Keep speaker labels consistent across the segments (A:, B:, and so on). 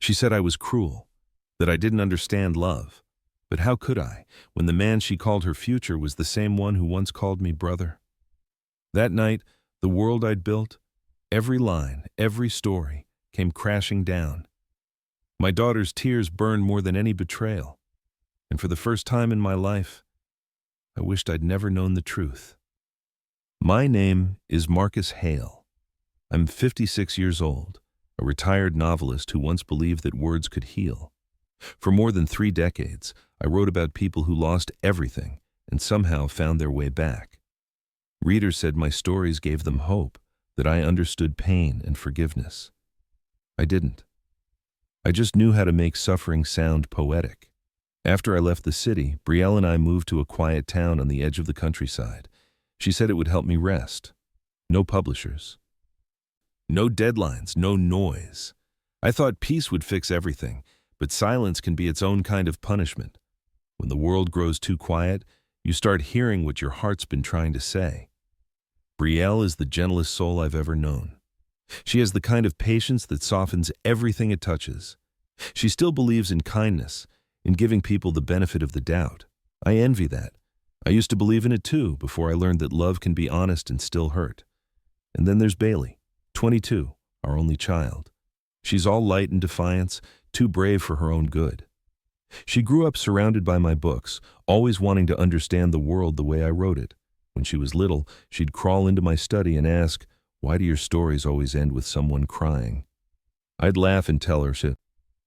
A: She said I was cruel, that I didn't understand love. But how could I, when the man she called her future was the same one who once called me brother? That night, the world I'd built, every line, every story, came crashing down. My daughter's tears burned more than any betrayal. And for the first time in my life, I wished I'd never known the truth. My name is Marcus Hale. I'm 56 years old, a retired novelist who once believed that words could heal. For more than 3 decades, I wrote about people who lost everything and somehow found their way back. Readers said my stories gave them hope, that I understood pain and forgiveness. I didn't. I just knew how to make suffering sound poetic. After I left the city, Brielle and I moved to a quiet town on the edge of the countryside. She said it would help me rest. No publishers. No deadlines, no noise. I thought peace would fix everything, but silence can be its own kind of punishment. When the world grows too quiet, you start hearing what your heart's been trying to say. Brielle is the gentlest soul I've ever known. She has the kind of patience that softens everything it touches. She still believes in kindness, in giving people the benefit of the doubt. I envy that. I used to believe in it too, before I learned that love can be honest and still hurt. And then there's Bailey, 22, our only child. She's all light and defiance, too brave for her own good. She grew up surrounded by my books, always wanting to understand the world the way I wrote it. When she was little, she'd crawl into my study and ask, "Why do your stories always end with someone crying?" I'd laugh and tell her,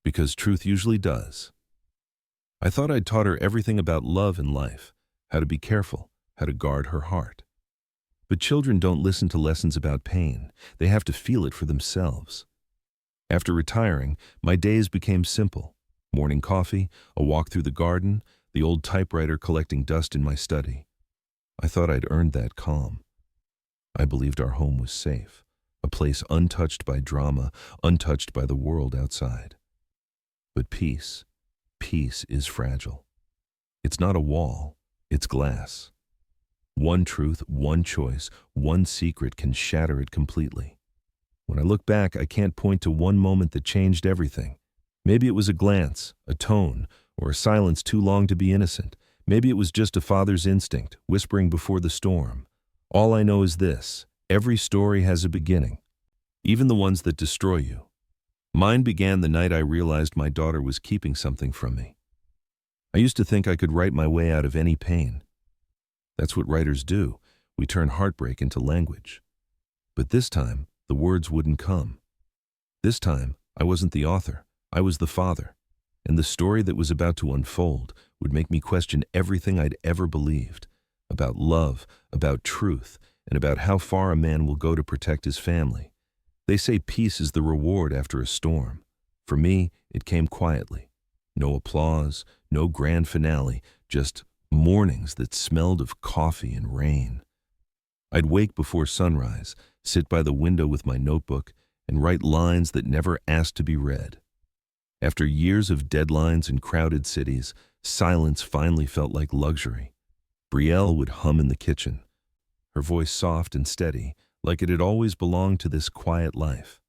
A: because truth usually does. I thought I'd taught her everything about love and life, how to be careful, how to guard her heart. But children don't listen to lessons about pain. They have to feel it for themselves. After retiring, my days became simple. Morning coffee, a walk through the garden, the old typewriter collecting dust in my study. I thought I'd earned that calm. I believed our home was safe, a place untouched by drama, untouched by the world outside. But peace is fragile. It's not a wall, it's glass. One truth, one choice, one secret can shatter it completely. When I look back, I can't point to one moment that changed everything. Maybe it was a glance, a tone, or a silence too long to be innocent. Maybe it was just a father's instinct, whispering before the storm. All I know is this: every story has a beginning, even the ones that destroy you. Mine began the night I realized my daughter was keeping something from me. I used to think I could write my way out of any pain. That's what writers do. We turn heartbreak into language. But this time, the words wouldn't come. This time, I wasn't the author. I was the father. And the story that was about to unfold would make me question everything I'd ever believed. About love, about truth, and about how far a man will go to protect his family. They say peace is the reward after a storm. For me, it came quietly. No applause, no grand finale, just mornings that smelled of coffee and rain. I'd wake before sunrise, sit by the window with my notebook, and write lines that never asked to be read. After years of deadlines and crowded cities, silence finally felt like luxury. Brielle would hum in the kitchen, her voice soft and steady, like it had always belonged to this quiet life.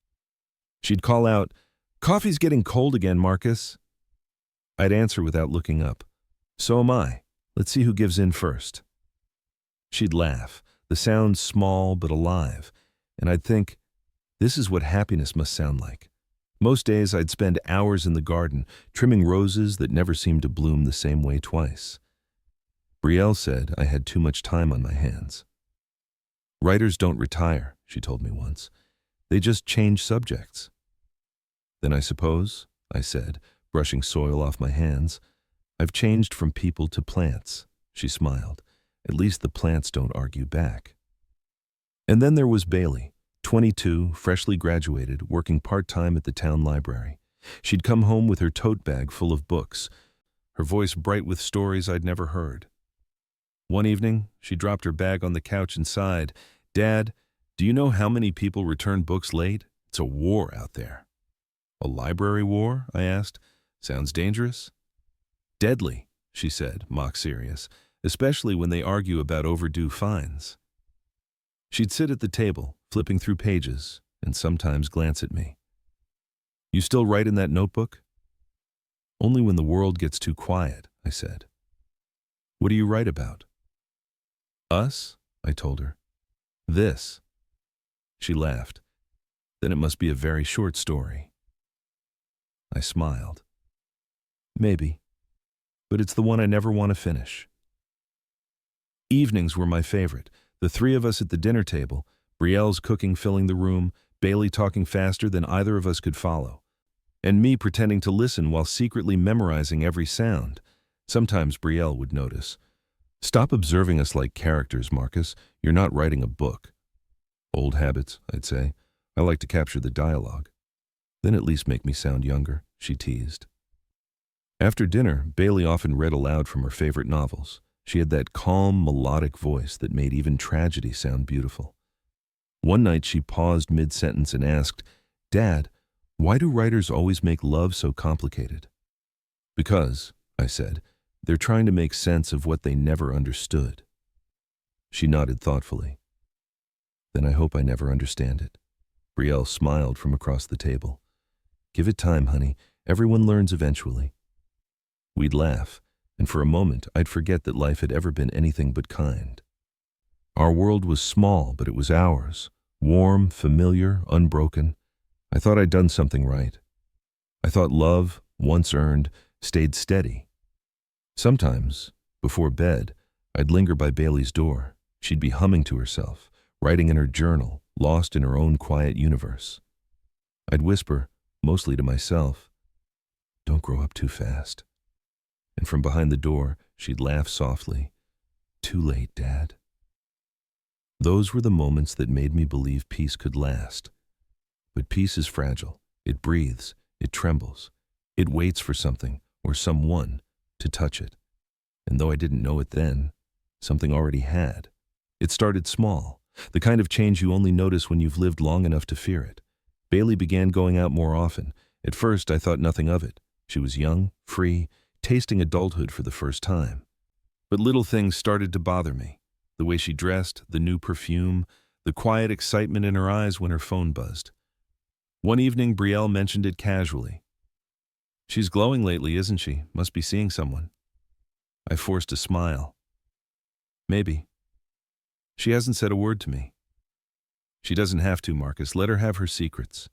A: She'd call out, "Coffee's getting cold again, Marcus." I'd answer without looking up, "So am I. Let's see who gives in first." She'd laugh, the sound small but alive, and I'd think, this is what happiness must sound like. Most days I'd spend hours in the garden, trimming roses that never seemed to bloom the same way twice. Brielle said I had too much time on my hands. "Writers don't retire," she told me once. "They just change subjects." "Then I suppose," I said, brushing soil off my hands, "I've changed from people to plants." She smiled. "At least the plants don't argue back." And then there was Bailey, 22, freshly graduated, working part-time at the town library. She'd come home with her tote bag full of books, her voice bright with stories I'd never heard. One evening, she dropped her bag on the couch and sighed, "Dad, do you know how many people return books late? It's a war out there." "A library war?" I asked. "Sounds dangerous." "Deadly," she said, mock serious, "especially when they argue about overdue fines." She'd sit at the table, flipping through pages, and sometimes glance at me. You still write in that notebook? Only when the world gets too quiet, I said. What do you write about? Us, I told her. This. She laughed. Then it must be a very short story. I smiled. Maybe, but it's the one I never want to finish. Evenings were my favorite. The three of us at the dinner table, Brielle's cooking filling the room, Bailey talking faster than either of us could follow, and me pretending to listen while secretly memorizing every sound. Sometimes Brielle would notice. Stop observing us like characters, Marcus. You're not writing a book. Old habits, I'd say. I like to capture the dialogue. Then at least make me sound younger, she teased. After dinner, Bailey often read aloud from her favorite novels. She had that calm, melodic voice that made even tragedy sound beautiful. One night she paused mid-sentence and asked, "Dad, why do writers always make love so complicated?" "Because," I said, "they're trying to make sense of what they never understood." She nodded thoughtfully. "Then I hope I never understand it." Brielle smiled from across the table. "Give it time, honey. Everyone learns eventually." We'd laugh, and for a moment I'd forget that life had ever been anything but kind. Our world was small, but it was ours. Warm, familiar, unbroken. I thought I'd done something right. I thought love, once earned, stayed steady. Sometimes, before bed, I'd linger by Bailey's door. She'd be humming to herself, writing in her journal, lost in her own quiet universe. I'd whisper, mostly to myself, "Don't grow up too fast." And from behind the door, she'd laugh softly, "Too late, Dad." Those were the moments that made me believe peace could last. But peace is fragile. It breathes. It trembles. It waits for something or someone to touch it. And though I didn't know it then, something already had. It started small, the kind of change you only notice when you've lived long enough to fear it. Bailey began going out more often. At first, I thought nothing of it. She was young, free, tasting adulthood for the first time. But little things started to bother me. The way she dressed, the new perfume, the quiet excitement in her eyes when her phone buzzed. One evening, Brielle mentioned it casually. "She's glowing lately, isn't she? Must be seeing someone." I forced a smile. "Maybe. She hasn't said a word to me." "She doesn't have to, Marcus. Let her have her secrets."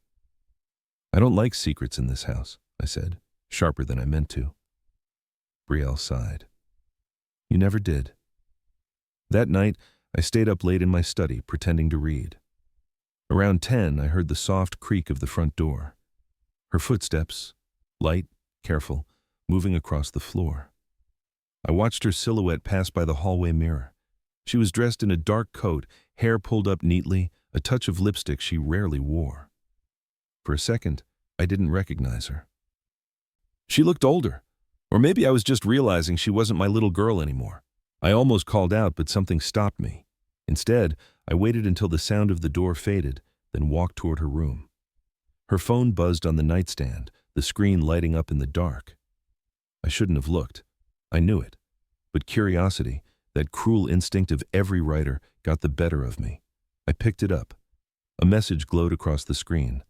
A: "I don't like secrets in this house," I said, sharper than I meant to. Brielle sighed. "You never did." That night, I stayed up late in my study, pretending to read. Around 10, I heard the soft creak of the front door. Her footsteps, light, careful, moving across the floor. I watched her silhouette pass by the hallway mirror. She was dressed in a dark coat, hair pulled up neatly, a touch of lipstick she rarely wore. For a second, I didn't recognize her. She looked older, or maybe I was just realizing she wasn't my little girl anymore. I almost called out, but something stopped me. Instead, I waited until the sound of the door faded, then walked toward her room. Her phone buzzed on the nightstand, the screen lighting up in the dark. I shouldn't have looked. I knew it. But curiosity, that cruel instinct of every writer, got the better of me. I picked it up. A message glowed across the screen.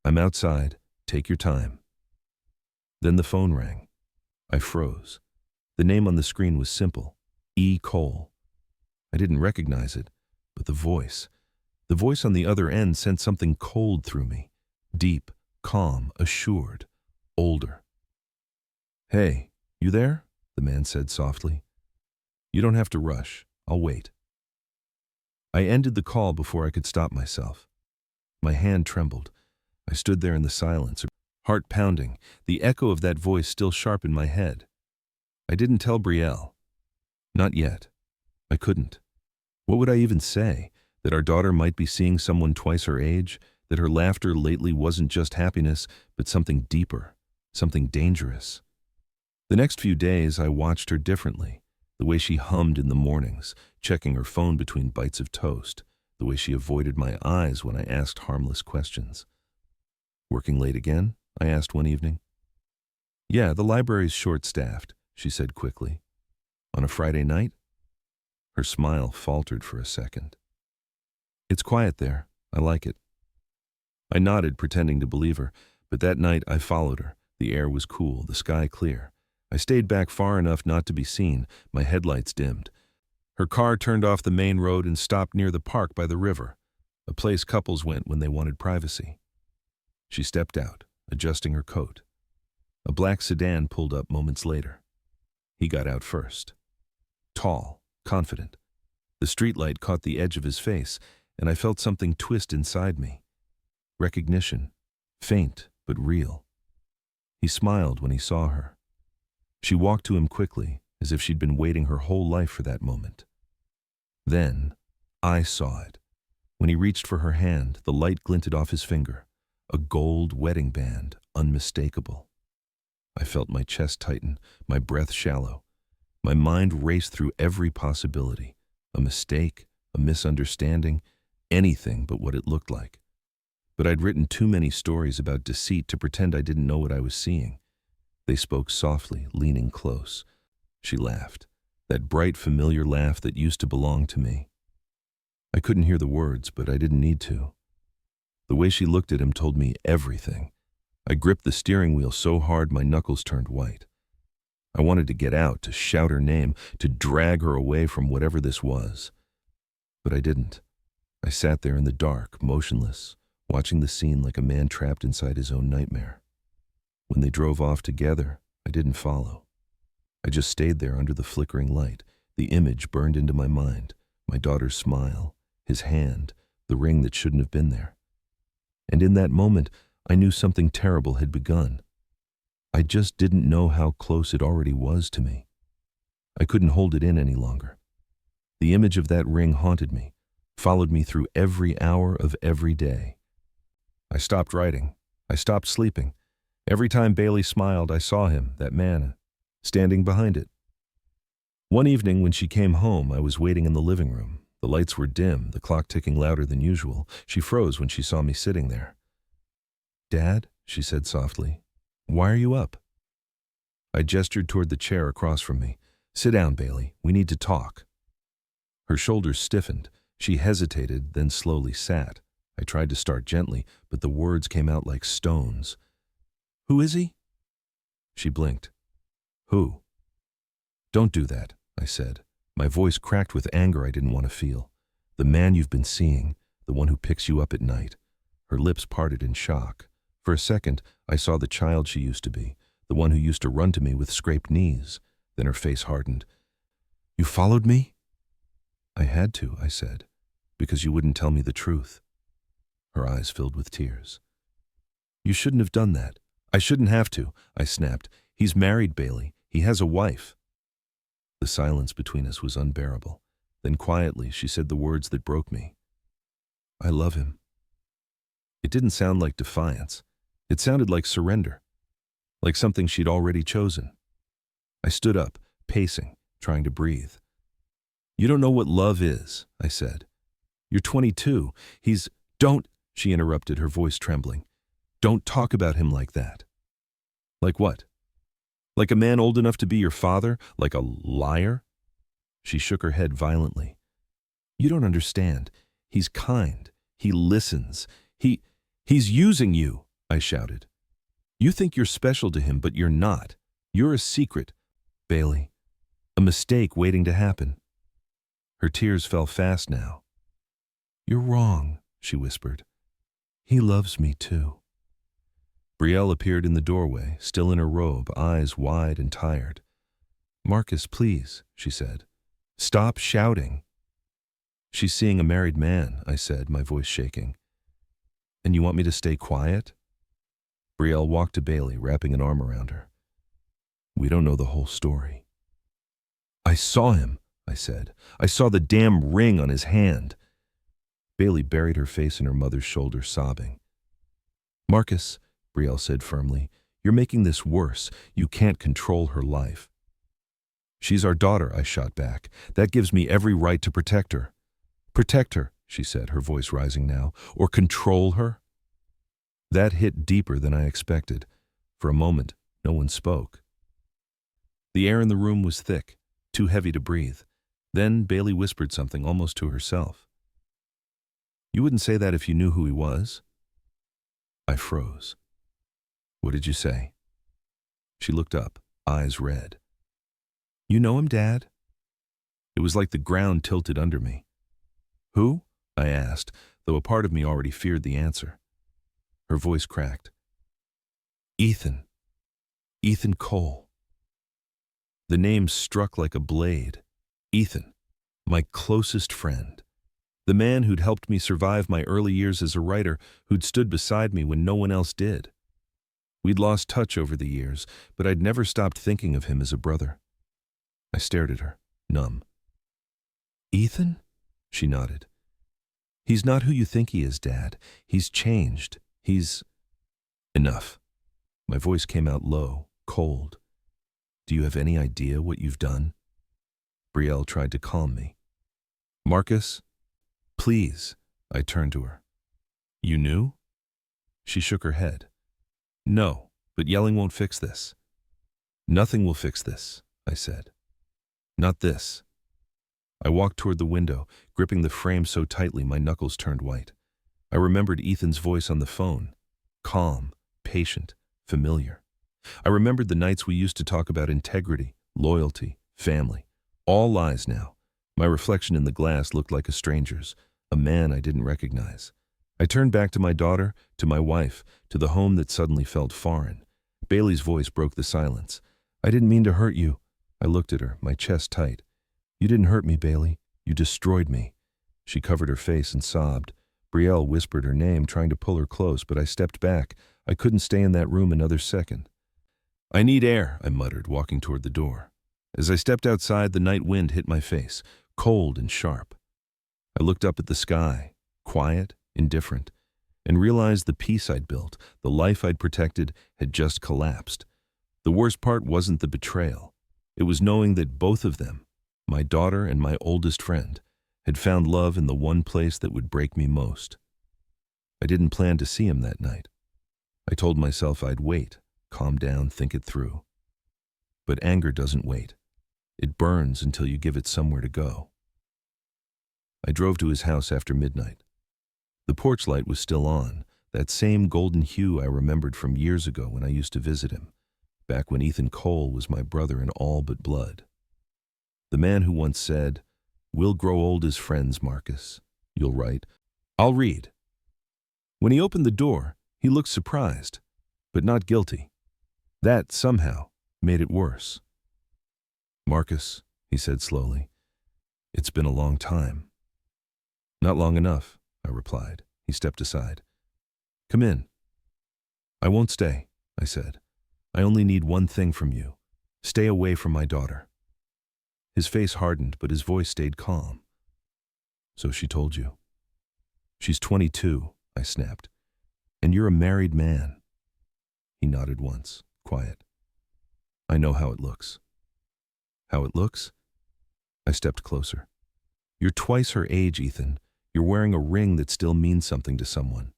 A: "I'm outside. Take your time." Then the phone rang. I froze. The name on the screen was simple. E. Cole. I didn't recognize it, but the voice on the other end sent something cold through me. Deep, calm, assured, older. "Hey, you there?" the man said softly. "You don't have to rush. I'll wait." I ended the call before I could stop myself. My hand trembled. I stood there in the silence, heart pounding, the echo of that voice still sharp in my head. I didn't tell Brielle. Not yet. I couldn't. What would I even say? That our daughter might be seeing someone twice her age? That her laughter lately wasn't just happiness, but something deeper, something dangerous? The next few days, I watched her differently. The way she hummed in the mornings, checking her phone between bites of toast. The way she avoided my eyes when I asked harmless questions. "Working late again?" I asked one evening. "Yeah, the library's short-staffed," she said quickly. "On a Friday night?" Her smile faltered for a second. "It's quiet there. I like it." I nodded, pretending to believe her, But that night I followed her. The air was cool, the sky clear. I stayed back far enough not to be seen, my headlights dimmed. Her car turned off the main road and stopped near the park by the river, a place couples went when they wanted privacy. She stepped out, adjusting her coat. A black sedan pulled up moments later. He got out first. Tall, confident. The streetlight caught the edge of his face, and I felt something twist inside me. Recognition, faint but real. He smiled when he saw her. She walked to him quickly, as if she'd been waiting her whole life for that moment. Then, I saw it. When he reached for her hand, the light glinted off his finger. A gold wedding band, unmistakable. I felt my chest tighten, my breath shallow. My mind raced through every possibility. A mistake, a misunderstanding, anything but what it looked like. But I'd written too many stories about deceit to pretend I didn't know what I was seeing. They spoke softly, leaning close. She laughed, that bright, familiar laugh that used to belong to me. I couldn't hear the words, but I didn't need to. The way she looked at him told me everything. I gripped the steering wheel so hard my knuckles turned white. I wanted to get out, to shout her name, to drag her away from whatever this was. But I didn't. I sat there in the dark, motionless, watching the scene like a man trapped inside his own nightmare. When they drove off together, I didn't follow. I just stayed there under the flickering light. The image burned into my mind, my daughter's smile, his hand, the ring that shouldn't have been there. And in that moment, I knew something terrible had begun. I just didn't know how close it already was to me. I couldn't hold it in any longer. The image of that ring haunted me, followed me through every hour of every day. I stopped writing. I stopped sleeping. Every time Bailey smiled, I saw him, that man, standing behind it. One evening when she came home, I was waiting in the living room. The lights were dim, the clock ticking louder than usual. She froze when she saw me sitting there. "Dad," she said softly, "why are you up?" I gestured toward the chair across from me. "Sit down, Bailey. We need to talk." Her shoulders stiffened. She hesitated, then slowly sat. I tried to start gently, but the words came out like stones. "Who is he?" She blinked. "Who?" "Don't do that," I said. My voice cracked with anger I didn't want to feel. "The man you've been seeing, the one who picks you up at night." Her lips parted in shock. For a second, I saw the child she used to be, the one who used to run to me with scraped knees. Then her face hardened. "You followed me?" "I had to," I said, "because you wouldn't tell me the truth." Her eyes filled with tears. "You shouldn't have done that." "I shouldn't have to," I snapped. "He's married, Bailey. He has a wife." The silence between us was unbearable. Then quietly, she said the words that broke me. "I love him." It didn't sound like defiance. It sounded like surrender, like something she'd already chosen. I stood up, pacing, trying to breathe. "You don't know what love is," I said. "You're 22. Don't," she interrupted, her voice trembling. "Don't talk about him like that." "Like what? Like a man old enough to be your father? Like a liar?" She shook her head violently. "You don't understand. He's kind. He listens. He's using you," I shouted. "You think you're special to him, but you're not. You're a secret, Bailey. A mistake waiting to happen." Her tears fell fast now. "You're wrong," she whispered. "He loves me too." Brielle appeared in the doorway, still in her robe, eyes wide and tired. "Marcus, please," she said. "Stop shouting." "She's seeing a married man," I said, my voice shaking. "And you want me to stay quiet?" Brielle walked to Bailey, wrapping an arm around her. "We don't know the whole story." "I saw him," I said. "I saw the damn ring on his hand." Bailey buried her face in her mother's shoulder, sobbing. "Marcus," Brielle said firmly, "you're making this worse. You can't control her life." "She's our daughter," I shot back. "That gives me every right to protect her." "Protect her," she said, her voice rising now, "or control her?" That hit deeper than I expected. For a moment, no one spoke. The air in the room was thick, too heavy to breathe. Then Bailey whispered something almost to herself. "You wouldn't say that if you knew who he was?" I froze. What did you say? She looked up, eyes red. You know him, Dad? It was like the ground tilted under me. Who? I asked, though a part of me already feared the answer. Her voice cracked. Ethan. Ethan Cole. The name struck like a blade. Ethan, my closest friend. The man who'd helped me survive my early years as a writer, who'd stood beside me when no one else did. We'd lost touch over the years, but I'd never stopped thinking of him as a brother. I stared at her, numb. Ethan? She nodded. He's not who you think he is, Dad. He's changed. He's... Enough. My voice came out low, cold. Do you have any idea what you've done? Brielle tried to calm me. Marcus, please. I turned to her. You knew? She shook her head. No, but yelling won't fix this. Nothing will fix this, I said. Not this. I walked toward the window, gripping the frame so tightly my knuckles turned white. I remembered Ethan's voice on the phone. Calm, patient, familiar. I remembered the nights we used to talk about integrity, loyalty, family. All lies now. My reflection in the glass looked like a stranger's, a man I didn't recognize. I turned back to my daughter, to my wife, to the home that suddenly felt foreign. Bailey's voice broke the silence. I didn't mean to hurt you. I looked at her, my chest tight. You didn't hurt me, Bailey. You destroyed me. She covered her face and sobbed. Brielle whispered her name, trying to pull her close, but I stepped back. I couldn't stay in that room another second. I need air, I muttered, walking toward the door. As I stepped outside, the night wind hit my face, cold and sharp. I looked up at the sky, quiet, indifferent, and realized the peace I'd built, the life I'd protected, had just collapsed. The worst part wasn't the betrayal. It was knowing that both of them, my daughter and my oldest friend, had found love in the one place that would break me most. I didn't plan to see him that night. I told myself I'd wait, calm down, think it through. But anger doesn't wait. It burns until you give it somewhere to go. I drove to his house after midnight. The porch light was still on, that same golden hue I remembered from years ago when I used to visit him, back when Ethan Cole was my brother in all but blood. The man who once said, "We'll grow old as friends, Marcus. You'll write. I'll read." When he opened the door, he looked surprised, but not guilty. That, somehow, made it worse. Marcus, he said slowly, it's been a long time. Not long enough, I replied. He stepped aside. Come in. I won't stay, I said. I only need one thing from you. Stay away from my daughter. His face hardened, but his voice stayed calm. So she told you. She's 22, I snapped. And you're a married man. He nodded once, quiet. I know how it looks. How it looks? I stepped closer. You're twice her age, Ethan. You're wearing a ring that still means something to someone.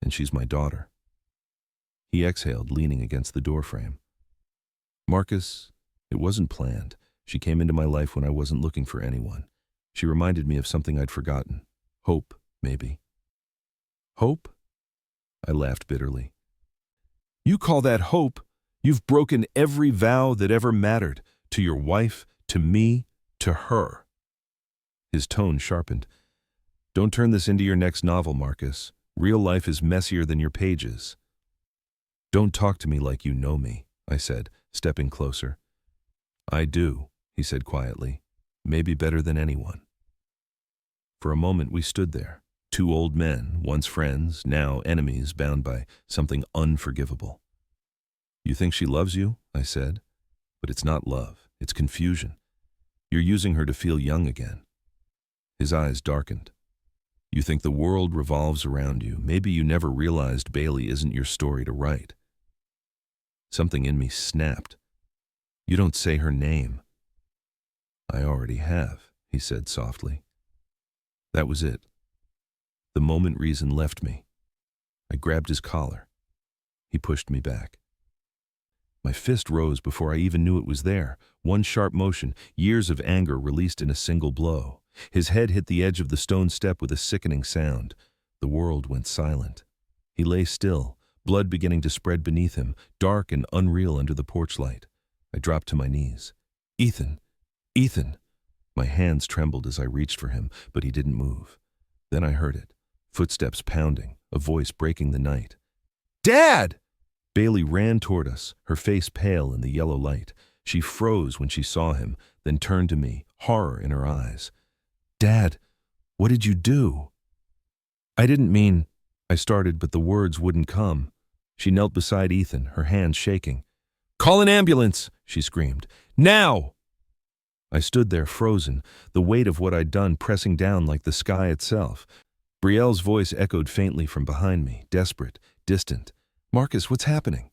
A: And she's my daughter. He exhaled, leaning against the doorframe. Marcus, it wasn't planned. She came into my life when I wasn't looking for anyone. She reminded me of something I'd forgotten. Hope, maybe. Hope? I laughed bitterly. You call that hope? You've broken every vow that ever mattered. To your wife, to me, to her. His tone sharpened. Don't turn this into your next novel, Marcus. Real life is messier than your pages. Don't talk to me like you know me, I said, stepping closer. I do, he said quietly. Maybe better than anyone. For a moment we stood there, two old men, once friends, now enemies, bound by something unforgivable. You think she loves you? I said. But it's not love, it's confusion. You're using her to feel young again. His eyes darkened. You think the world revolves around you. Maybe you never realized Bailey isn't your story to write. Something in me snapped. You don't say her name. I already have, he said softly. That was it. The moment reason left me. I grabbed his collar. He pushed me back. My fist rose before I even knew it was there. One sharp motion, years of anger released in a single blow. His head hit the edge of the stone step with a sickening sound. The world went silent. He lay still, blood beginning to spread beneath him, dark and unreal under the porch light. I dropped to my knees. "Ethan! Ethan!" My hands trembled as I reached for him, but he didn't move. Then I heard it. Footsteps pounding, a voice breaking the night. "Dad!" Bailey ran toward us, her face pale in the yellow light. She froze when she saw him, then turned to me, horror in her eyes. "Dad, what did you do?" "I didn't mean," I started, but the words wouldn't come. She knelt beside Ethan, her hands shaking. "Call an ambulance!" she screamed. "Now!" I stood there frozen, the weight of what I'd done pressing down like the sky itself. Brielle's voice echoed faintly from behind me, desperate, distant. "Marcus, what's happening?"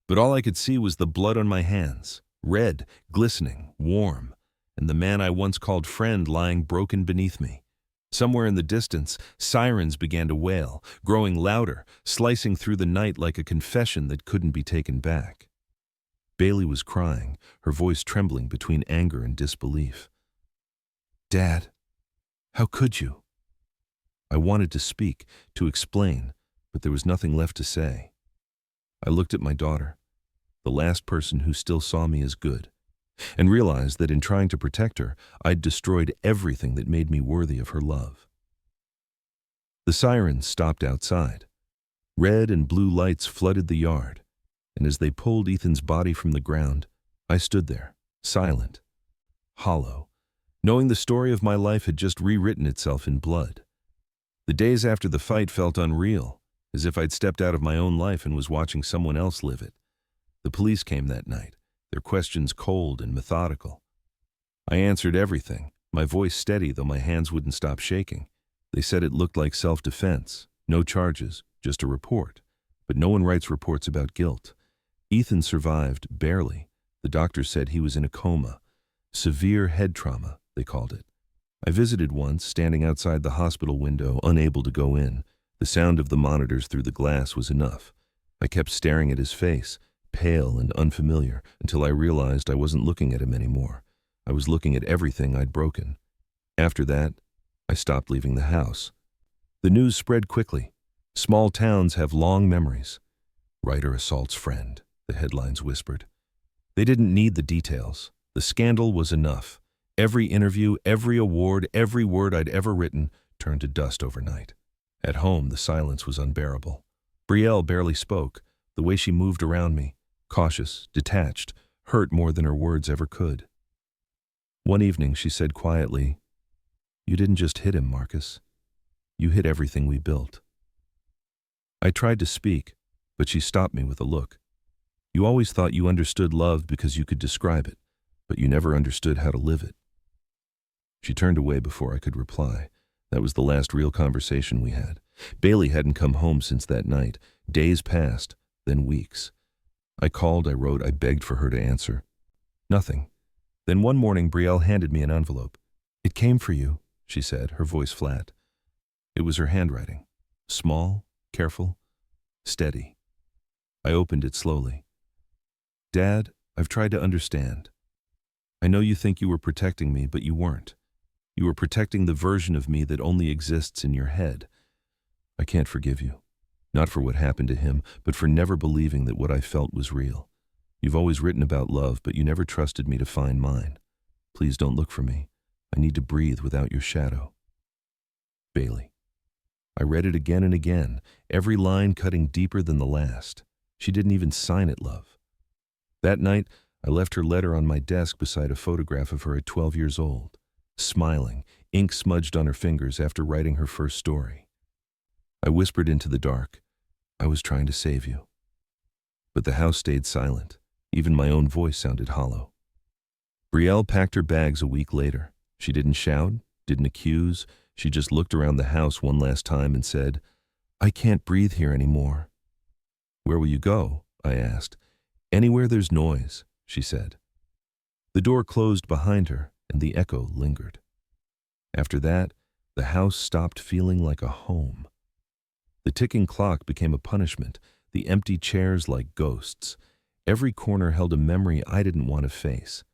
A: But all I could see was the blood on my hands, red, glistening, warm, and the man I once called friend lying broken beneath me. Somewhere in the distance, sirens began to wail, growing louder, slicing through the night like a confession that couldn't be taken back. Bailey was crying, her voice trembling between anger and disbelief. "Dad, how could you?" I wanted to speak, to explain, but there was nothing left to say. I looked at my daughter, the last person who still saw me as good, and realized that in trying to protect her, I'd destroyed everything that made me worthy of her love. The sirens stopped outside. Red and blue lights flooded the yard, and as they pulled Ethan's body from the ground, I stood there, silent, hollow, knowing the story of my life had just rewritten itself in blood. The days after the fight felt unreal, as if I'd stepped out of my own life and was watching someone else live it. The police came that night, their questions cold and methodical. I answered everything, my voice steady though my hands wouldn't stop shaking. They said it looked like self-defense, no charges, just a report. But no one writes reports about guilt. Ethan survived, barely. The doctor said he was in a coma. Severe head trauma, they called it. I visited once, standing outside the hospital window, unable to go in. The sound of the monitors through the glass was enough. I kept staring at his face, pale and unfamiliar, until I realized I wasn't looking at him anymore. I was looking at everything I'd broken. After that, I stopped leaving the house. The news spread quickly. Small towns have long memories. "Writer assaults friend," the headlines whispered. They didn't need the details. The scandal was enough. Every interview, every award, every word I'd ever written turned to dust overnight. At home, the silence was unbearable. Brielle barely spoke, the way she moved around me, cautious, detached, hurt more than her words ever could. One evening, she said quietly, "You didn't just hit him, Marcus. You hit everything we built." I tried to speak, but she stopped me with a look. "You always thought you understood love because you could describe it, but you never understood how to live it." She turned away before I could reply. That was the last real conversation we had. Bailey hadn't come home since that night. Days passed, then weeks. I called, I wrote, I begged for her to answer. Nothing. Then one morning, Brielle handed me an envelope. "It came for you," she said, her voice flat. It was her handwriting. Small, careful, steady. I opened it slowly. "Dad, I've tried to understand. I know you think you were protecting me, but you weren't. You were protecting the version of me that only exists in your head. I can't forgive you. Not for what happened to him, but for never believing that what I felt was real. You've always written about love, but you never trusted me to find mine. Please don't look for me. I need to breathe without your shadow. Bailey." I read it again and again, every line cutting deeper than the last. She didn't even sign it, love. That night, I left her letter on my desk beside a photograph of her at 12 years old, smiling, ink smudged on her fingers after writing her first story. I whispered into the dark, "I was trying to save you." But the house stayed silent. Even my own voice sounded hollow. Brielle packed her bags a week later. She didn't shout, didn't accuse. She just looked around the house one last time and said, "I can't breathe here anymore." "Where will you go?" I asked. "Anywhere there's noise," she said. The door closed behind her, and the echo lingered. After that, the house stopped feeling like a home. The ticking clock became a punishment, the empty chairs like ghosts. Every corner held a memory I didn't want to face.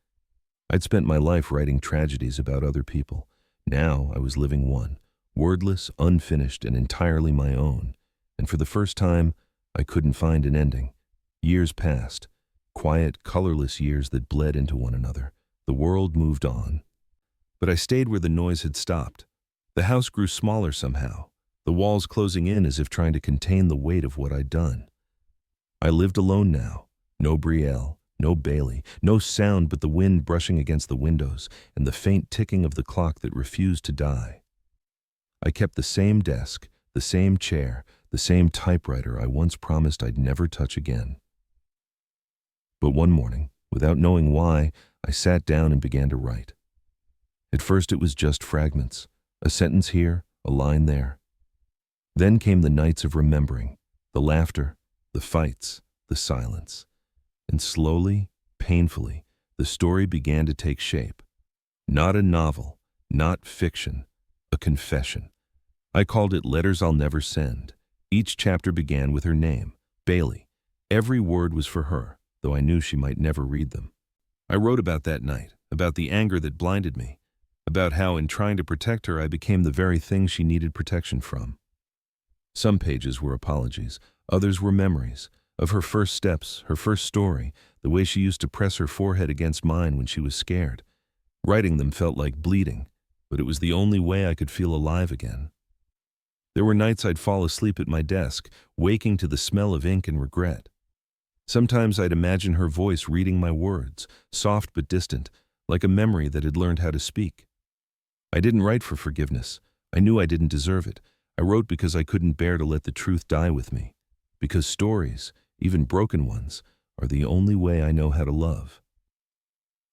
A: I'd spent my life writing tragedies about other people. Now I was living one, wordless, unfinished, and entirely my own. And for the first time, I couldn't find an ending. Years passed, quiet, colorless years that bled into one another. The world moved on. But I stayed where the noise had stopped. The house grew smaller somehow, the walls closing in as if trying to contain the weight of what I'd done. I lived alone now. No Brielle, no Bailey, no sound but the wind brushing against the windows and the faint ticking of the clock that refused to die. I kept the same desk, the same chair, the same typewriter I once promised I'd never touch again. But one morning, without knowing why, I sat down and began to write. At first it was just fragments, a sentence here, a line there. Then came the nights of remembering, the laughter, the fights, the silence. And slowly, painfully, the story began to take shape. Not a novel, not fiction, a confession. I called it Letters I'll Never Send. Each chapter began with her name, Bailey. Every word was for her, though I knew she might never read them. I wrote about that night, about the anger that blinded me, about how in trying to protect her I became the very thing she needed protection from. Some pages were apologies, others were memories of her first steps, her first story, the way she used to press her forehead against mine when she was scared. Writing them felt like bleeding, but it was the only way I could feel alive again. There were nights I'd fall asleep at my desk, waking to the smell of ink and regret. Sometimes I'd imagine her voice reading my words, soft but distant, like a memory that had learned how to speak. I didn't write for forgiveness. I knew I didn't deserve it. I wrote because I couldn't bear to let the truth die with me. Because stories, even broken ones, are the only way I know how to love.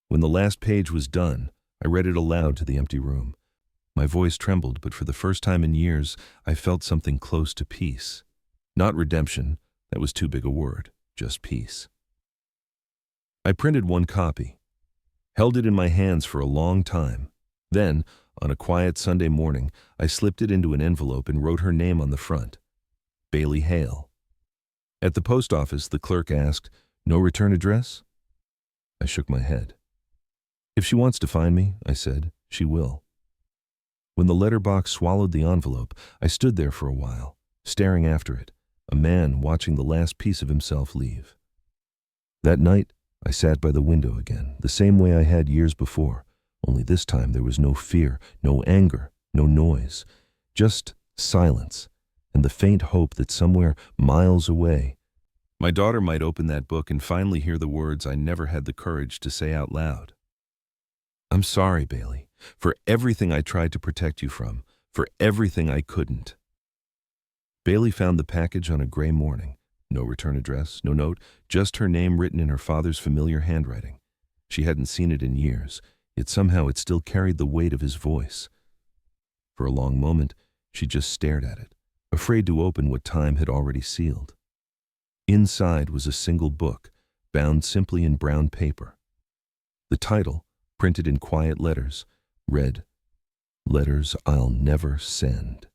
A: When the last page was done, I read it aloud to the empty room. My voice trembled, but for the first time in years, I felt something close to peace. Not redemption, that was too big a word, just peace. I printed one copy, held it in my hands for a long time. Then, on a quiet Sunday morning, I slipped it into an envelope and wrote her name on the front, Bailey Hale. At the post office, the clerk asked, "No return address?" I shook my head. "If she wants to find me," I said, "she will." When the letterbox swallowed the envelope, I stood there for a while, staring after it, a man watching the last piece of himself leave. That night, I sat by the window again, the same way I had years before, only this time there was no fear, no anger, no noise, just silence, and the faint hope that somewhere miles away, my daughter might open that book and finally hear the words I never had the courage to say out loud. "I'm sorry, Bailey, for everything I tried to protect you from, for everything I couldn't." Bailey found the package on a gray morning. No return address, no note, just her name written in her father's familiar handwriting. She hadn't seen it in years, yet somehow it still carried the weight of his voice. For a long moment, she just stared at it, afraid to open what time had already sealed. Inside was a single book, bound simply in brown paper. The title, printed in quiet letters, read, "Letters I'll Never Send."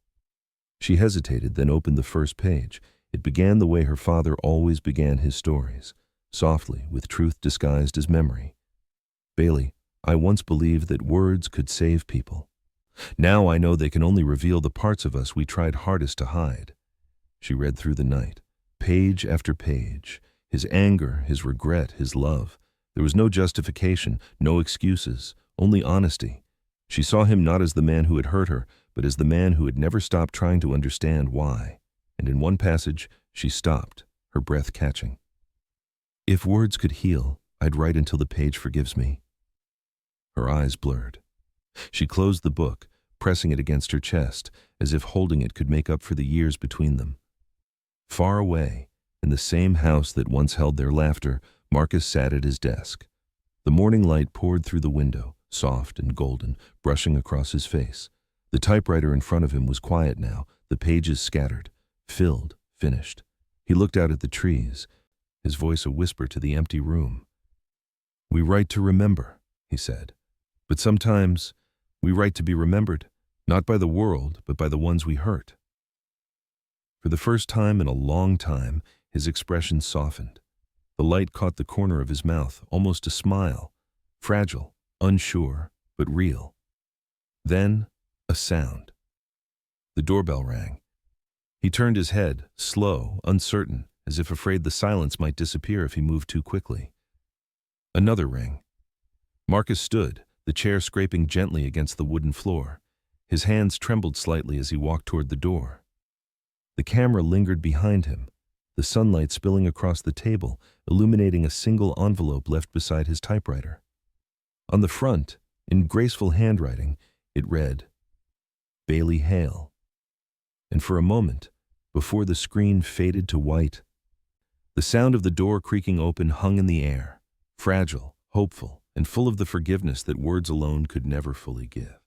A: She hesitated, then opened the first page. It began the way her father always began his stories, softly, with truth disguised as memory. "Bailey, I once believed that words could save people. Now I know they can only reveal the parts of us we tried hardest to hide." She read through the night, page after page, his anger, his regret, his love. There was no justification, no excuses, only honesty. She saw him not as the man who had hurt her, but as the man who had never stopped trying to understand why. And in one passage, she stopped, her breath catching. "If words could heal, I'd write until the page forgives me." Her eyes blurred. She closed the book, pressing it against her chest, as if holding it could make up for the years between them. Far away, in the same house that once held their laughter, Marcus sat at his desk. The morning light poured through the window, soft and golden, brushing across his face. The typewriter in front of him was quiet now, the pages scattered, filled, finished. He looked out at the trees, his voice a whisper to the empty room. "We write to remember," he said. "But sometimes we write to be remembered, not by the world, but by the ones we hurt." For the first time in a long time, his expression softened. The light caught the corner of his mouth, almost a smile, fragile, unsure, but real. Then, a sound. The doorbell rang. He turned his head, slow, uncertain, as if afraid the silence might disappear if he moved too quickly. Another rang. Marcus stood, the chair scraping gently against the wooden floor. His hands trembled slightly as he walked toward the door. The camera lingered behind him, the sunlight spilling across the table, illuminating a single envelope left beside his typewriter. On the front, in graceful handwriting, it read, "Bailey Hale." And for a moment, before the screen faded to white, the sound of the door creaking open hung in the air, fragile, hopeful, and full of the forgiveness that words alone could never fully give.